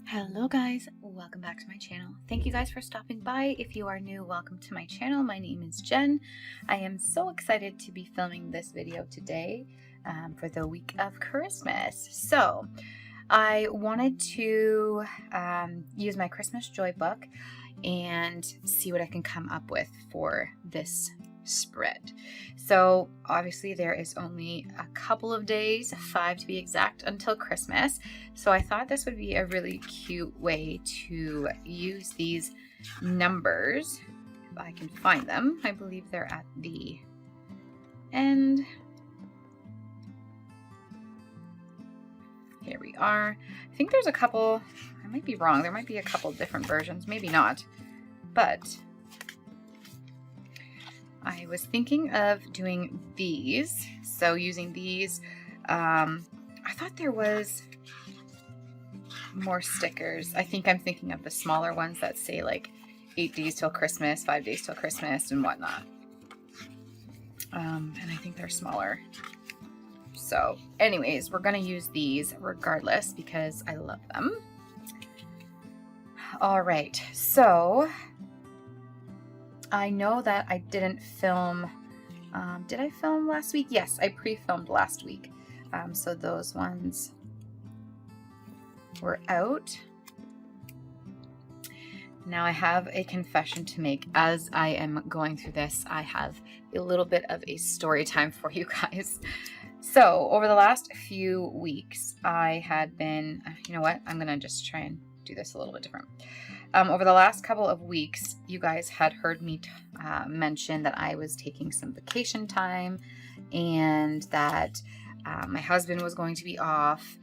Hello guys, welcome back to my channel. Thank you guys for stopping by. If you are new, welcome to my channel. My name is Jen. I am so excited to be filming this video today for the week of Christmas. So I wanted to use my Christmas Joy book and see what I can come up with for this spread. So obviously there is only a couple of days, 5 to be exact, until Christmas. So I thought this would be a really cute way to use these numbers. If I can find them, I believe they're at the end. Here we are. I think there's a couple, I might be wrong, there might be a couple different versions, maybe not, but I was thinking of doing these. So using these, I thought there was more stickers. I think I'm thinking of the smaller ones that say like 8 days till Christmas, 5 days till Christmas and whatnot. And I think they're smaller. So anyways, we're gonna use these regardless because I love them. All right, so I know that I didn't film, did I film last week? Yes, I pre-filmed last week. So those ones were out. Now I have a confession to make. As I am going through this, I have a little bit of a story time for you guys. So over the last few weeks, I had been, you know what, I'm gonna just try and do this a little bit different. Over the last couple of weeks, you guys had heard me mention that I was taking some vacation time and that my husband was going to be off,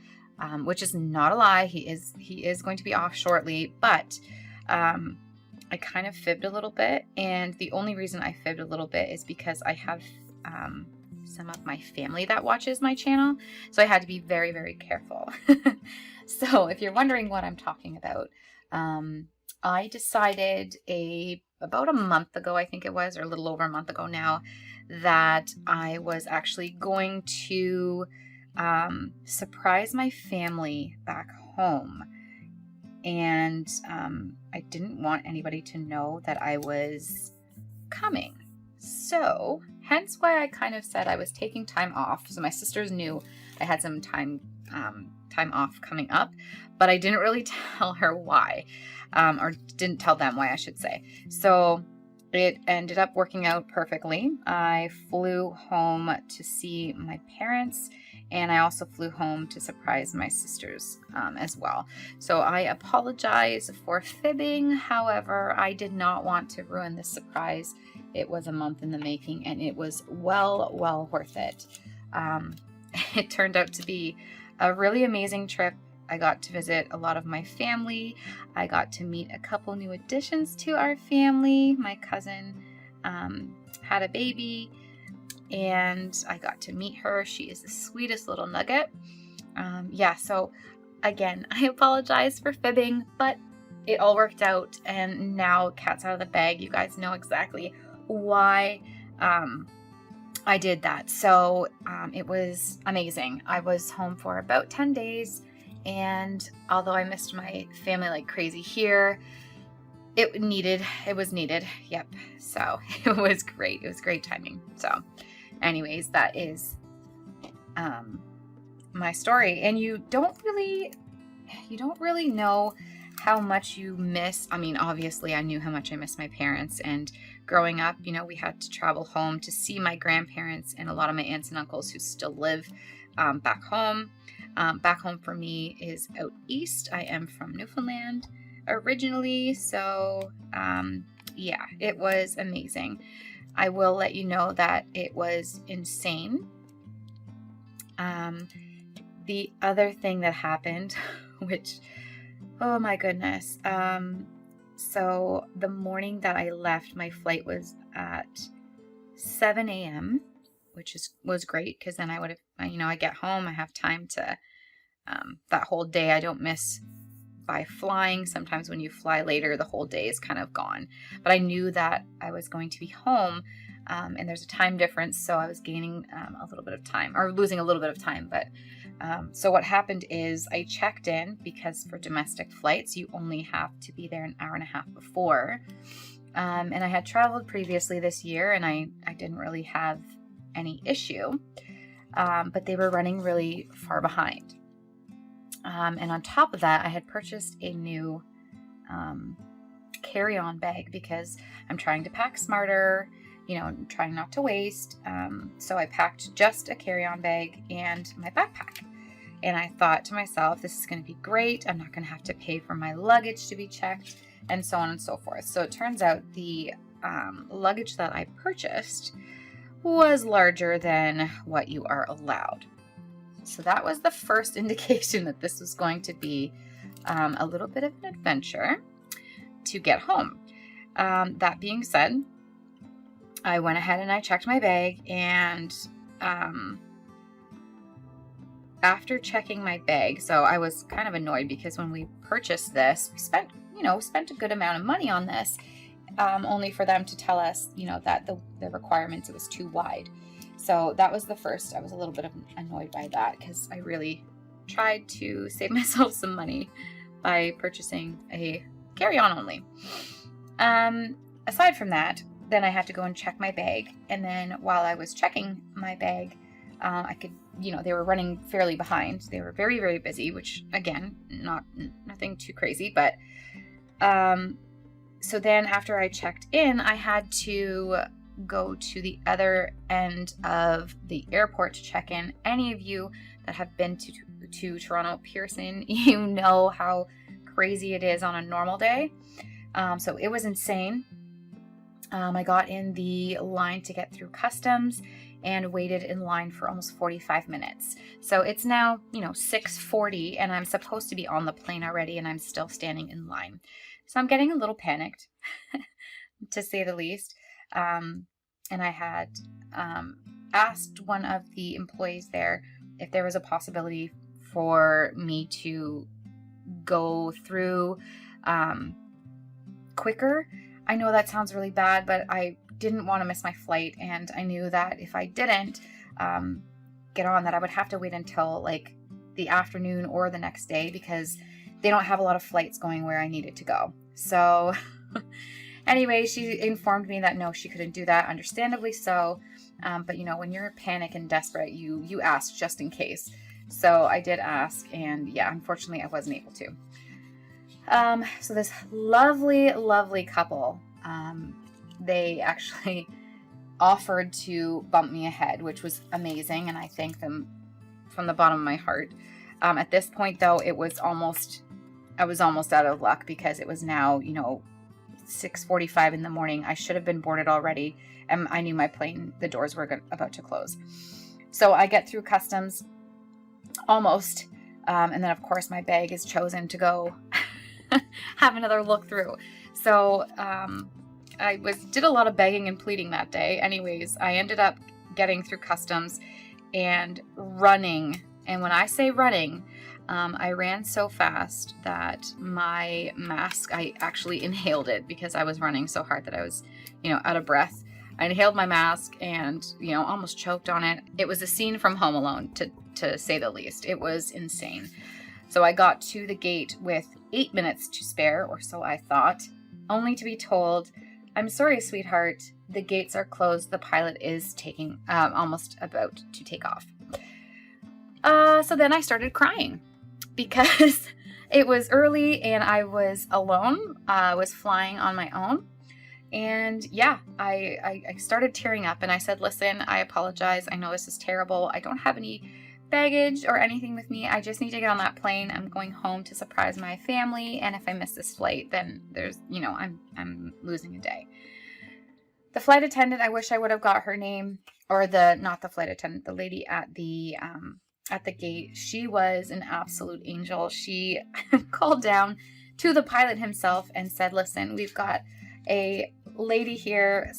which is not a lie. He is going to be off shortly, but I kind of fibbed a little bit. And the only reason I fibbed a little bit is because I have some of my family that watches my channel. So I had to be very, very careful. So if you're wondering what I'm talking about, I decided about a month ago, I think it was, or a little over a month ago now, that I was actually going to surprise my family back home. And I didn't want anybody to know that I was coming. So hence why I kind of said I was taking time off. So my sisters knew I had some time off coming up, but I didn't really tell her why, or didn't tell them why, I should say. So it ended up working out perfectly. I flew home to see my parents, and I also flew home to surprise my sisters as well. So I apologize for fibbing. However, I did not want to ruin this surprise. It was a month in the making, and it was well worth it. It turned out to be a really amazing trip. I got to visit a lot of my family. I got to meet a couple new additions to our family. My cousin had a baby, and I got to meet her. She is the sweetest little nugget. Yeah, so again, I apologize for fibbing, but it all worked out, and now cat's out of the bag. You guys know exactly why I did that. So it was amazing. I was home for about 10 days, and although I missed my family like crazy here, it was needed. Yep. So it was great. It was great timing. So anyways, that is my story. And you don't really know how much you miss. I mean, obviously I knew how much I missed my parents, and growing up, you know, we had to travel home to see my grandparents and a lot of my aunts and uncles who still live back home. Back home for me is out east. I am from Newfoundland originally. So yeah, it was amazing. I will let you know that it was insane. The other thing that happened, which, oh my goodness. So the morning that I left, my flight was at 7 a.m., which was great because then I would have, you know, I get home, I have time to, that whole day I don't miss by flying. Sometimes when you fly later, the whole day is kind of gone. But I knew that I was going to be home, and there's a time difference, so I was gaining a little bit of time, or losing a little bit of time, but So what happened is I checked in, because for domestic flights, you only have to be there an hour and a half before. And I had traveled previously this year, and I didn't really have any issue, but they were running really far behind. And on top of that, I had purchased a new carry-on bag because I'm trying to pack smarter, trying not to waste. So I packed just a carry-on bag and my backpack. And I thought to myself, this is going to be great. I'm not going to have to pay for my luggage to be checked, and so on and so forth. So it turns out the luggage that I purchased was larger than what you are allowed. So that was the first indication that this was going to be a little bit of an adventure to get home. That being said, I went ahead and I checked my bag, and after checking my bag, so I was kind of annoyed because when we purchased this, we spent a good amount of money on this, only for them to tell us, that the requirements, it was too wide. So that was the first. I was a little bit annoyed by that because I really tried to save myself some money by purchasing a carry-on only. Aside from that, then I had to go and check my bag. And then while I was checking my bag, I could, they were running fairly behind. They were very, very busy, which again, nothing too crazy. But so then after I checked in, I had to go to the other end of the airport to check in. Any of you that have been to Toronto Pearson, you know how crazy it is on a normal day. So it was insane. I got in the line to get through customs and waited in line for almost 45 minutes. So it's now, 6:40, and I'm supposed to be on the plane already, and I'm still standing in line. So I'm getting a little panicked, to say the least. And I had asked one of the employees there if there was a possibility for me to go through quicker. I know that sounds really bad, but I didn't want to miss my flight, and I knew that if I didn't get on, that I would have to wait until like the afternoon or the next day, because they don't have a lot of flights going where I needed to go. So anyway, she informed me that no, she couldn't do that, understandably so. But when you're panicked and desperate, you ask just in case. So I did ask, and yeah, unfortunately I wasn't able to. So this lovely, lovely couple, they actually offered to bump me ahead, which was amazing, and I thank them from the bottom of my heart. At this point, though, I was almost out of luck, because it was now, 6:45 in the morning. I should have been boarded already, and I knew my plane, the doors were about to close. So I get through customs, almost, and then of course my bag is chosen to go have another look through. So I did a lot of begging and pleading that day. Anyways, I ended up getting through customs and running. And when I say running, I ran so fast that my mask, I actually inhaled it because I was running so hard that I was, out of breath. I inhaled my mask and, almost choked on it. It was a scene from Home Alone, to say the least. It was insane. So I got to the gate with 8 minutes to spare, or so I thought, only to be told, "I'm sorry, sweetheart, the gates are closed. The pilot is almost about to take off." So then I started crying because it was early and I was alone. I was flying on my own. And yeah, I started tearing up, and I said, "Listen, I apologize. I know this is terrible. I don't have any baggage or anything with me. I just need to get on that plane. I'm going home to surprise my family, and if I miss this flight, then there's, I'm losing a day." The flight attendant, I wish I would have got her name, or not the flight attendant, the lady at the gate. She was an absolute angel. She called down to the pilot himself and said, "Listen, we've got a lady here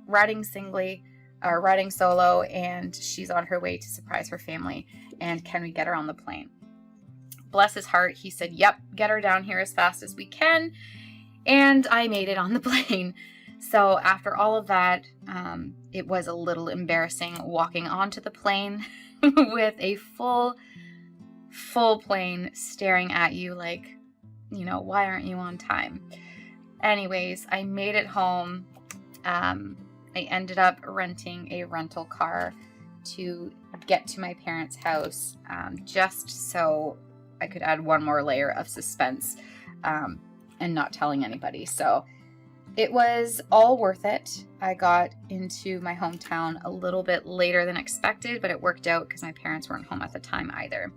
riding solo, and she's on her way to surprise her family, and can we get her on the plane?" Bless his heart, he said, "Yep, get her down here as fast as we can," and I made it on the plane. So after all of that, it was a little embarrassing walking onto the plane with a full full plane staring at you like, you know, why aren't you on time? Anyways, I made it home. I ended up renting a rental car to get to my parents' house, just so I could add one more layer of suspense, and not telling anybody. So it was all worth it. I got into my hometown a little bit later than expected, but it worked out because my parents weren't home at the time either.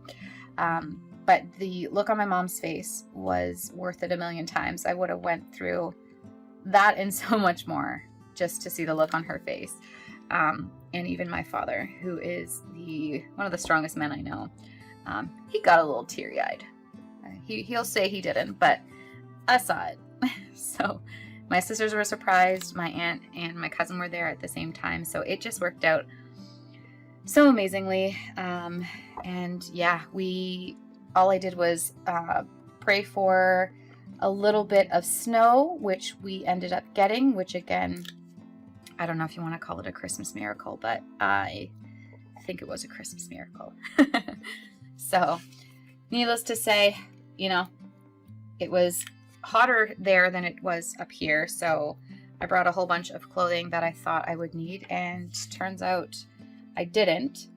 But the look on my mom's face was worth it a million times. I would have went through that and so much more just to see the look on her face. And even my father, who is one of the strongest men I know, he got a little teary-eyed. He'll say he didn't, but I saw it. So my sisters were surprised. My aunt and my cousin were there at the same time. So it just worked out so amazingly. And yeah, all I did was pray for a little bit of snow, which we ended up getting, which again, I don't know if you want to call it a Christmas miracle, but I think it was a Christmas miracle. So needless to say, you know, it was hotter there than it was up here. So I brought a whole bunch of clothing that I thought I would need, and turns out I didn't.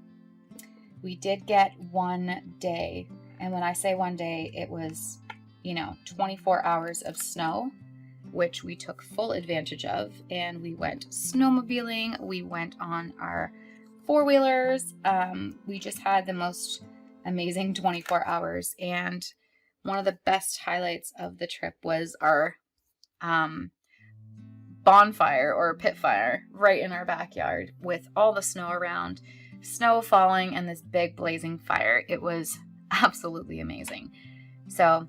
We did get one day. And when I say one day, it was, 24 hours of snow, which we took full advantage of. And we went snowmobiling. We went on our four-wheelers. We just had the most amazing 24 hours. And one of the best highlights of the trip was our bonfire or pit fire right in our backyard with all the snow around, snow falling, and this big blazing fire. It was absolutely amazing. So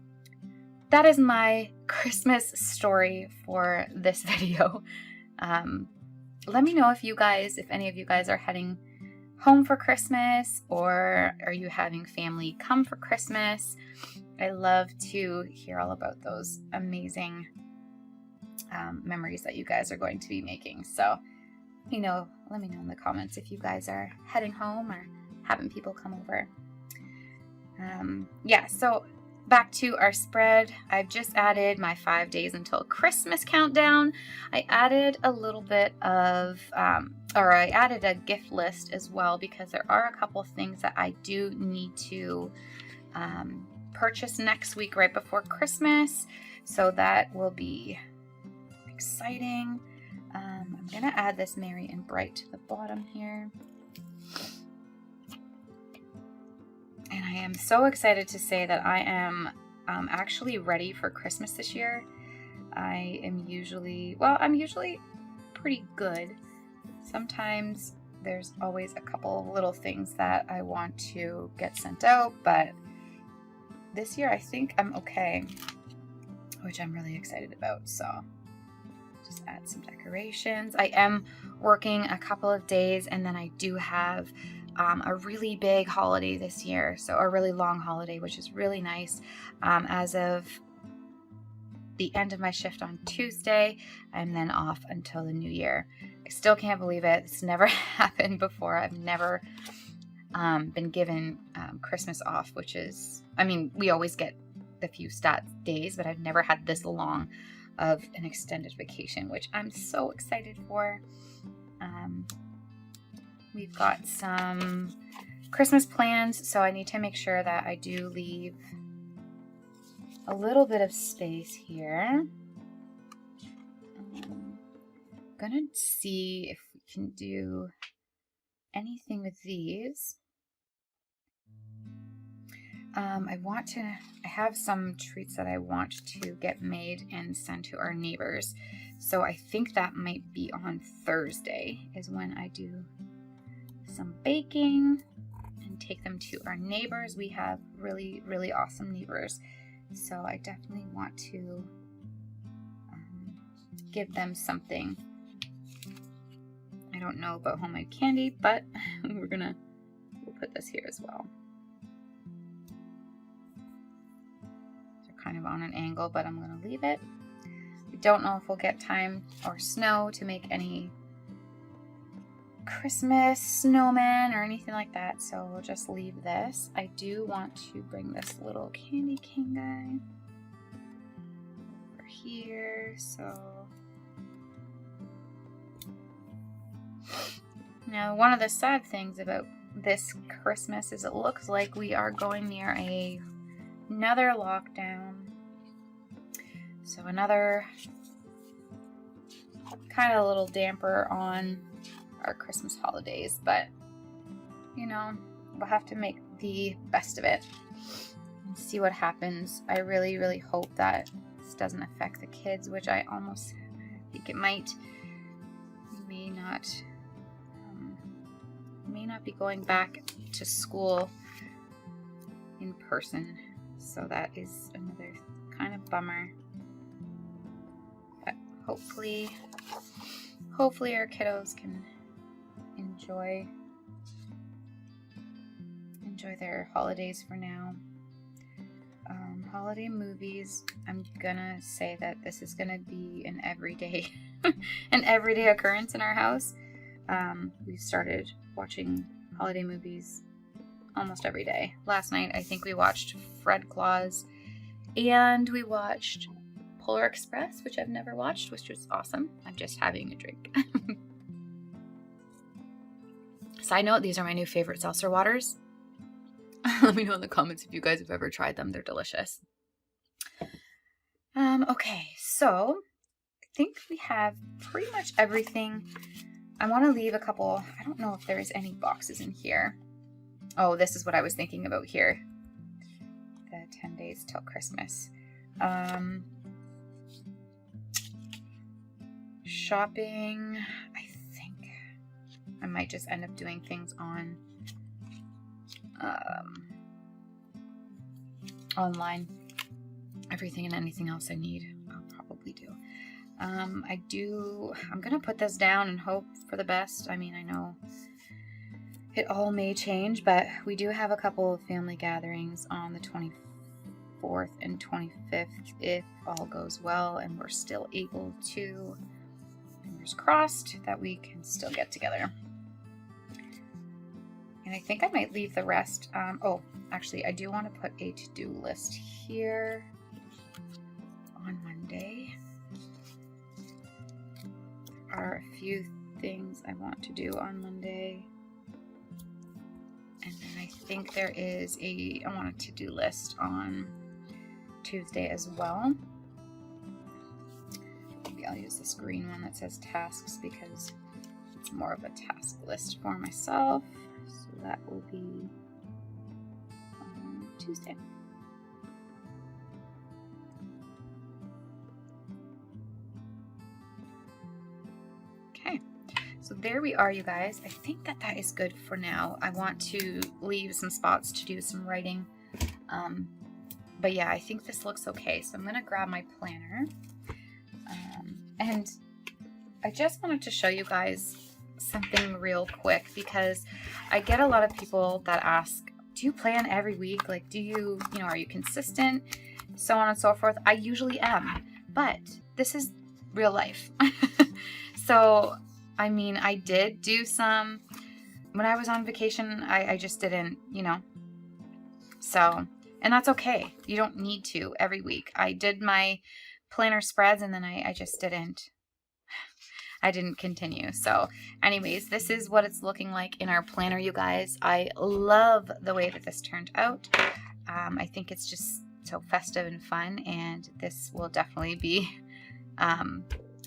that is my Christmas story for this video. Let me know if any of you guys are heading home for Christmas, or are you having family come for Christmas? I love to hear all about those amazing memories that you guys are going to be making. So let me know in the comments if you guys are heading home or having people come over. So back to our spread. I've just added my 5 days until Christmas countdown. I added a little bit of, I added a gift list as well, because there are a couple things that I do need to purchase next week right before Christmas. So that will be exciting. I'm going to add this Merry and Bright to the bottom here. And I am so excited to say that I am actually ready for Christmas this year. I'm usually pretty good. Sometimes there's always a couple of little things that I want to get sent out, but this year I think I'm okay, which I'm really excited about. So just add some decorations. I am working a couple of days, and then I do have a really big holiday this year, so a really long holiday, which is really nice. As of the end of my shift on Tuesday, I'm then off until the new year. I still can't believe it. It's never happened before. I've never been given Christmas off, which is, we always get the few stat days, but I've never had this long of an extended vacation, which I'm so excited for. We've got some Christmas plans, so I need to make sure that I do leave a little bit of space here. I'm gonna see if we can do anything with these. I have some treats that I want to get made and send to our neighbors. So I think that might be on Thursday is when I do some baking and take them to our neighbors. We have really, really awesome neighbors. So I definitely want to give them something. I don't know about homemade candy, but we'll put this here as well. They're kind of on an angle, but I'm going to leave it. We don't know if we'll get time or snow to make any Christmas snowman or anything like that, so we'll just leave this. I do want to bring this little candy cane guy over here, so now one of the sad things about this Christmas is it looks like we are going near another lockdown, so another kind of a little damper on our Christmas holidays, but you know, we'll have to make the best of it and see what happens. I really hope that this doesn't affect the kids, which I almost think it might. We may not be going back to school in person, so that is another kind of bummer, but hopefully our kiddos can enjoy their holidays for now. Holiday movies, I'm gonna say that this is gonna be an everyday occurrence in our house. We've started watching holiday movies almost every day. Last night I think we watched Fred Claus and we watched Polar Express, which I've never watched, which was awesome. I'm just having a drink. Side note, these are my new favorite seltzer waters. Let me know in the comments if you guys have ever tried them. They're delicious. Okay, so I think we have pretty much everything. I want to leave a couple, I don't know if there's any boxes in here. Oh, this is what I was thinking about here. The 10 days till Christmas. Shopping, I think I might just end up doing things on online. Everything and anything else I need, I'll probably do. I'm gonna put this down and hope for the best. I mean, I know it all may change, but we do have a couple of family gatherings on the 24th and 25th if all goes well and we're still able to, fingers crossed, that we can still get together. And I think I might leave the rest. Oh, actually, I do want to put a to-do list here on Monday. There are a few things I want to do on Monday. And then I think there is I want a to-do list on Tuesday as well. Maybe I'll use this green one that says tasks because it's more of a task list for myself. So that will be on Tuesday. Okay, so there we are, you guys. I think that is good for now. I want to leave some spots to do some writing. But yeah, I think this looks okay. So I'm gonna grab my planner. And I just wanted to show you guys something real quick because I get a lot of people that ask, do you plan every week? Like, do you know, are you consistent? So on and so forth. I usually am, but this is real life. So, I mean, I did do some, when I was on vacation, I just didn't, you know, so, and that's okay. You don't need to every week. I did my planner spreads and then I just didn't continue. So anyways, this is what it's looking like in our planner, you guys. I love the way that this turned out. I think it's just so festive and fun, and this will definitely be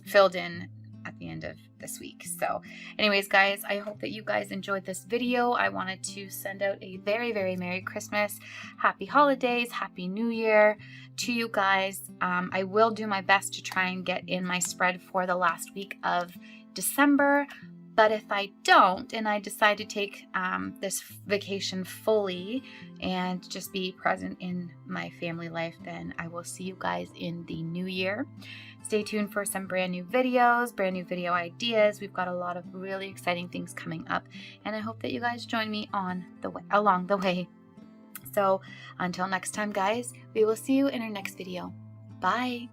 filled in at the end of this week. So anyways, guys, I hope that you guys enjoyed this video. I wanted to send out a very, very Merry Christmas, Happy Holidays, Happy New Year to you guys. I will do my best to try and get in my spread for the last week of December, but if I don't and I decide to take this vacation fully and just be present in my family life, then I will see you guys in the new year. Stay tuned for some brand new videos, brand new video ideas. We've got a lot of really exciting things coming up, and I hope that you guys join me along the way. So until next time, guys, we will see you in our next video. Bye.